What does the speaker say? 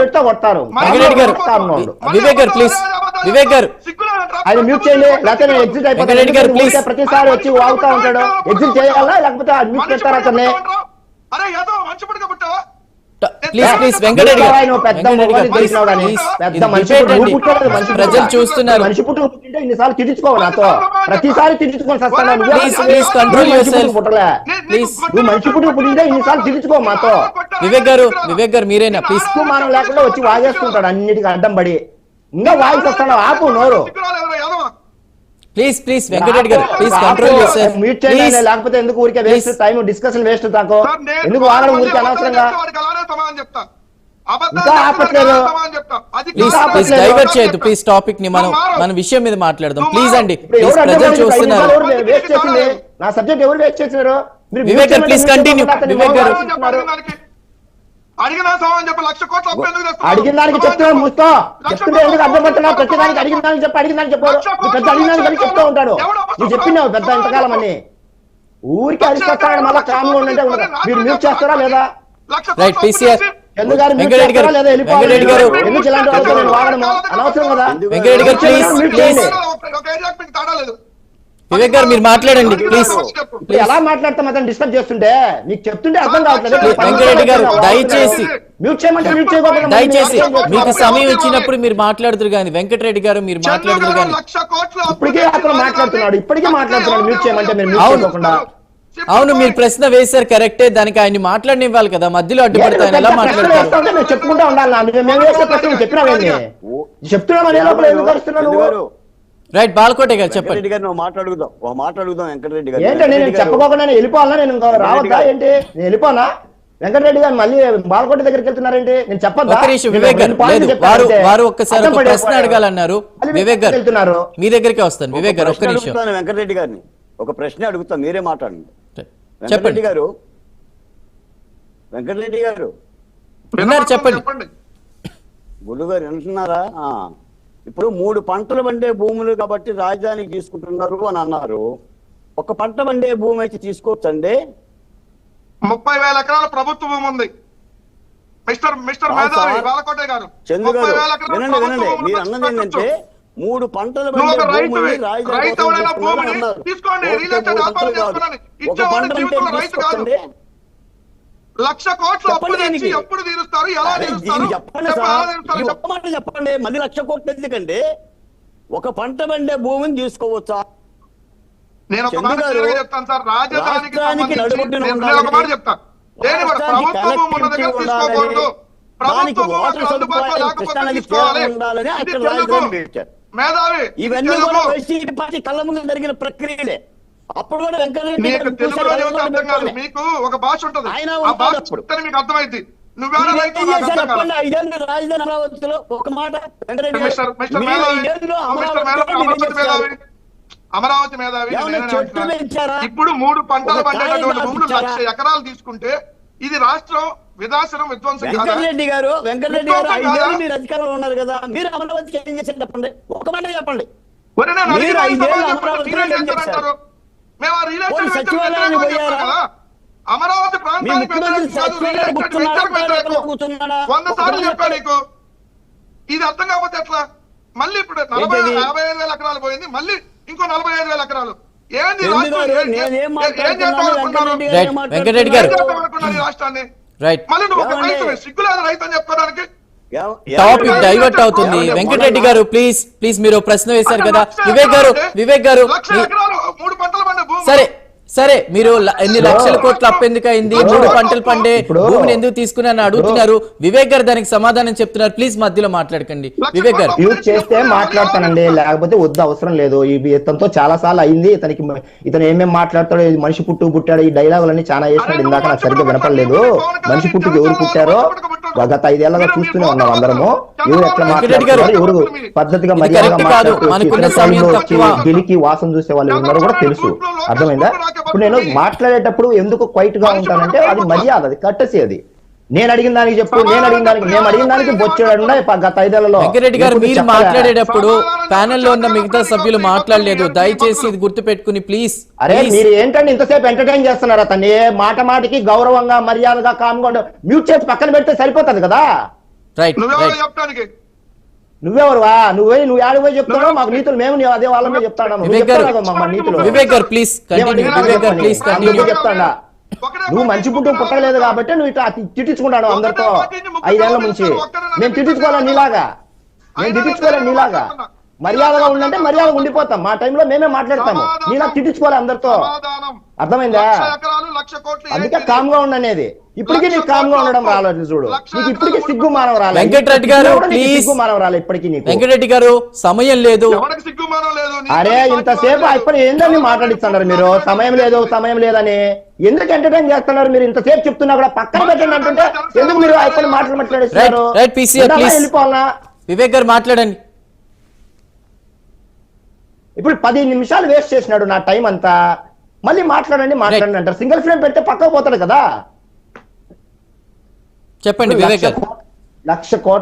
పెడితే కొడతారు. వివేక్ గారు ప్లీజ్, వివేక్ గారు ఆయన మ్యూట్ చేయండి, లేకపోతే నేను ఎగ్జిట్ అయిపోతాను. ప్రతిసారి వచ్చి వాగుతా ఉంటాడు. ఎగ్జిట్ చేయాలా లేకపోతే మ్యూట్ పెడతారా అతన్ని? ప్రజలు చూస్తున్నారు. మనిషి పుట్టు పుట్టింటే ఇన్నిసార్లు తిట్టించుకోవు నాతో, ప్రతిసారి తిట్టించుకొని వస్తాను. మనిషి పుట్టు పుట్టింటే ఇన్నిసార్లు తిట్టించుకో మాతో. వివేక్ గారు మీరేనా ప్లీజ్? మనం లేకుండా వచ్చి వాగేస్తుంటాడు, అన్నిటికీ అడ్డం పడి ఇంకా వాయిస్ వస్తాడు. ఆపు నోరు ప్లీజ్ వెంకటరెడ్డి గారు ప్లీజ్ కంట్రోల్ యువర్సెల్ఫ్. మ్యూట్ చేయండి, లేకపోతే ఎందుకు ఊరికే వేస్ట్ టైం, డిస్కషన్ వేస్ట్. తాకో ఎందుకు వాడడం ఊరికే అనవసరంగా. ఇంకా ఆపట్లేదు, ప్లీజ్ డైవర్ట్ చేయొద్దు ప్లీజ్ టాపిక్ ని. మన విషయం మీద మాట్లాడదాం ప్లీజ్ అండి. ప్రజలు చూస్తున్నారు. వేస్ట్ చేసింది నా సబ్జెక్ట్ ఎవరు వేస్ట్ చేసినారు? వివేక్ గారు ప్లీజ్ కంటిన్యూ. వివేక్ గారు అడిగిన సమాధానం చెప్పి 1,00,000 కోట్లు అప్పు ఎందుకు తెస్తున్నారు? అడిగిన దానికి చెప్తున్నాడు ముస్తో, చెప్తుంటే ఎందుకు అర్థం పడుతున్నావు? ప్రతి దానికి అడిగిన దానికి చెప్పి అడిగిన దానికి చెప్పాడు. పెద్ద అడిగిన దానికి చెప్తూ ఉంటాడు. నువ్వు చెప్పినావు పెద్ద ఇంతకాలం అని ఊరికి అడిగిస్తాడు. మళ్ళీ కామ్గా ఉండంటే మీరు మ్యూట్ చేస్తారా లేదా? రైట్ పీసీఆర్ ఎందుకు గారు వెంకటరెడ్డి గారు లేదా వెళ్ళిపోవాలి? ఎందుకు ఇలాంటి వాళ్ళతో నేను వాగడము అనవసరం కదా? వెంకటరెడ్డి గారు ప్లీజ్. వివేక్ గారు మీరు మాట్లాడండి ప్లీజ్. ఎలా మాట్లాడతాం అతను డిస్టర్బ్ చేస్తుంటే? మీకు చెప్తుంటే అర్థం కావట్లేదు. వెంకటరెడ్డి గారు దయచేసి మ్యూట్ చేయమంటే మ్యూట్ చేయకపోతే దయచేసి మీకు సమయం ఇచ్చినప్పుడు మీరు మాట్లాడుతురు కానీ వెంకటరెడ్డి గారు మీరు మాట్లాడుతురు కానీ. ఇప్పటికే అతను మాట్లాడుతున్నాడు, ఇప్పటికే మాట్లాడుతున్నాడు. మ్యూట్ చేయమంటే మీరు మ్యూట్ చేయకుండా. అవును మీరు ప్రశ్న వేశారు కరెక్టే, దానికి ఆయన మాట్లాడనివ్వాలి కదా, మధ్యలో అడ్డుపడతా ఆయన ఎలా మాట్లాడతారు? మేము చెప్పుకుంటా ఉండాలి. మేము వేసే ప్రశ్న చెప్పినావేంటి? చెప్తున్నాం లోపల ఎందుకు కలుస్తున్నావు? రైట్ బాలకోట గారు చెప్పండి. మాట్లాడుదాం వెంకటరెడ్డి గారు. ఏంటండి నేను చెప్పకోకుండా నేను వెళ్ళిపోవాలా? నేను రావద్దా ఏంటి? నేను వెళ్ళిపోనా? వెంకటరెడ్డి గారు మళ్ళీ బాలకోట దగ్గరికి వెళ్తున్నారేంటి? నేను చెప్పద్దా? వివేక్ గారు వారు ఒక్కసారి ఒక ప్రశ్న అడగాలన్నారు. వివేక్ గారు వెళ్తున్నారు, మీ దగ్గరికి వస్తాను. వివేక్ గారు ఒక్క నిమిషం. వెంకటరెడ్డి గారిని ఒక ప్రశ్న అడుగుతా, మీరే మాట్లాడండి. చెప్పండి గారు. వెంకటరెడ్డి గారు చెప్పండి. గుళ్ళు గారు వింటున్నారా? ఇప్పుడు 3 పంటలు పండే భూములు కాబట్టి రాజధానికి తీసుకుంటున్నారు అని అన్నారు. ఒక పంట పండే భూమి అయితే తీసుకోవచ్చండి. 30,000 ఎకరాల ప్రభుత్వ భూమి ఉంది మిస్టర్ మేధావి బాలకోటే గారు. చంద్ర గారు వినండి, మీరు అన్నది ఏంటంటే 3 పంటలు పండే భూమిని రాజధాని తీసుకోండి. ఒక పంట తీసుకోండి. 1,00,000 కోట్లు అప్పు తెచ్చి ఎప్పుడు తీరుస్తారు? ఎలా తీరుస్తారు? చెప్పండి. మళ్ళీ 1,00,000 కోట్లు ఎందుకండి? ఒక పంట పండే భూమిని తీసుకోవచ్చా? నేను ఒక మాట చెప్తాను సార్. రాజధానికి ఒక మాట చెప్తాను. ప్రభుత్వ భూమి ఉన్న దగ్గర తీసుకోకూడదు. ప్రభుత్వ భూమి అందుబాటులో లేకపోతే తీసుకోవాలి. మేధావి ఇవన్నీ కూడా వైసీపీ పార్టీ కళ్ళ ముందు జరిగిన ప్రక్రియలే. అప్పుడు కూడా వెంకటరెడ్డి మీకు ఒక భాష ఉంటుంది, ఆ భాష మీకు అర్థమైంది. నువ్వేనా రైతు? రాజధాని అమరావతిలో ఒక మాట అమరావతి మేధావి ఇప్పుడు 3 పంటలు పండేటటువంటి భూములు 1,00,000 ఎకరాలు తీసుకుంటే ఇది రాష్ట్రం వినాశనం విధ్వంసం. వెంకటరెడ్డి గారు 5 ఏళ్ళు మీరు అధికారంలో ఉన్నారు కదా, మీరు అమరావతికి ఏం చేశారు చెప్పండి, ఒక మాట చెప్పండి. అమరావతి ప్రాంతానికి 100 సార్లు చెప్పా నీకు. ఇది అర్థం కాకపోతే ఎట్లా? మళ్ళీ ఇప్పుడు 45,000 ఎకరాలు పోయింది, మళ్ళీ ఇంకో 45,000 ఎకరాలు. ఏంది రాష్ట్రాన్ని? మళ్ళీ నువ్వు ఒక రైతు, సిగ్గులేదు రైతు అని చెప్పుకోవడానికి. టాపిక్ డైవర్ట్ అవుతుంది. వెంకటరెడ్డి గారు ప్లీజ్ మీరు ప్రశ్న వేశారు కదా. వివేక్ గారు సరే మీరు ఎన్ని లక్షల కోట్ల అప్పు ఎందుకు అయింది, 3 పంటలు పండే భూమిని ఎందుకు తీసుకున్నారని అడుగుతున్నారు. వివేక్ గారు దానికి సమాధానం చెప్తున్నారు. ప్లీజ్ మధ్యలో మాట్లాడకండి. వివేక్ గారు యూజ్ చేస్తే మాట్లాడతానండి, లేకపోతే వద్దు, అవసరం లేదు. ఇతనితో చాలా సార్లు అయింది. ఇతను ఏమేమి మాట్లాడతాడో, మనిషి పుట్టాడు, ఈ డైలాగులన్నీ చాలా వేసినాడు. ఇందాక నాకు సరిగ్గా వినపడలేదు. మనిషి పుట్టుకు ఎవరు పుట్టారో గత 5 ఏళ్లుగా చూస్తూనే ఉన్నాం అందరము. ఎవరు ఎట్లా మాట్లాడతారు, ఎవరు పద్ధతిగా మర్యాదగా గెలికి వాసన చూసే వాళ్ళు ఉన్నారో కూడా తెలుసు. అర్థమైందా? ఇప్పుడు నేను మాట్లాడేటప్పుడు ఎందుకు క్వైట్ గా ఉంటానంటే అది మర్యాద, అది కట్టసి. అది నేను అడిగిన దానికి చెప్పు, మేము అడిగిన దానికి బొచ్చాడు గత 5 ఏళ్లలో. వెంకటరెడ్డి గారు మీరు మాట్లాడేటప్పుడు ప్యానెల్ లో ఉన్న మిగతా సభ్యులు మాట్లాడలేదు. దయచేసి ఇది గుర్తు పెట్టుకుని ప్లీజ్. అరే మీరు ఏంటంటే ఇంతసేపు ఎంటర్టైన్ చేస్తున్నారు అతన్ని. మాటికి గౌరవంగా మర్యాదగా కామ్గా మ్యూట్ చేసి పక్కన పెడితే సరిపోతుంది కదా. రైట్ నువ్వెవరో రైట్ చెప్పడానికి. నువ్వెవరువా నువ్వు ఆడికి పోయి చెప్తావు మాకు నీతులు మేము అదే వాళ్ళమే చెప్తాను వివేక్ గారు, మా నీతులు వివేక్ గారు ప్లీజ్ కంటిన్యూ. వివేక్ గారు ప్లీజ్ కంటిన్యూ. చెప్తాడా నువ్వు మంచి పుట్టు పుట్టలేదు కాబట్టి నువ్వు ఇట్లా తిట్టించుకుంటాడు అందరితో 5 ఏళ్ల నుంచి. మేము తిట్టించుకోవాలి నీలాగా, మేము తిట్టించుకోవాలి నీలాగా. మర్యాదగా ఉండంటే మర్యాదగా ఉండిపోతాం, మా టైంలో మేమే మాట్లాడతాము. నీలా తిట్టించుకోవాలి అందరితో, సమాధానం. అర్థమైందా? 1,00,000 ఎకరాలు 1,00,000 కోట్లు అందుకే ఏంటిది? కామ్ గా ఉండనేది. ఇప్పటికీ నీకు కామ్ గా ఉండడం రాలేదు చూడు, నీకు ఇప్పటికీ సిగ్గు మానవ రాలేదు. వెంకటరెడ్డి గారు, ప్లీజ్. సిగ్గు మానవ రాలేదు ఇప్పటికీ నీకు. వెంకటరెడ్డి గారు సమయం లేదు. ఎవరికి సిగ్గుమానం లేదు? అరే ఇంతసేపు ఇప్పుడు ఏందని మాట్లాడిస్తున్నారు మీరు? సమయం లేదు సమయం లేదని ఎందుకు ఎంటర్టైన్ చేస్తున్నారు మీరు? ఇంతసేపు చెప్తున్నా కూడా పక్కన పెట్టండి అంటుంటే ఎందుకు మీరు అయిపోయి మాట్లాడిస్తున్నారు? Right, right, PCA, please. వెళ్ళిపోవాలనా? Vivek గారు మాట్లాడండి. ఇప్పుడు 10 నిమిషాలు వేస్ట్ చేసినాడు నా టైం అంతా. మళ్ళీ మాట్లాడండి అంటారు. సింగిల్ ఫ్రేమ్ పెడితే పక్కకు పోతాడు కదా. చెప్పండి వివేక్ గారు. 1,00,000 కోట్ల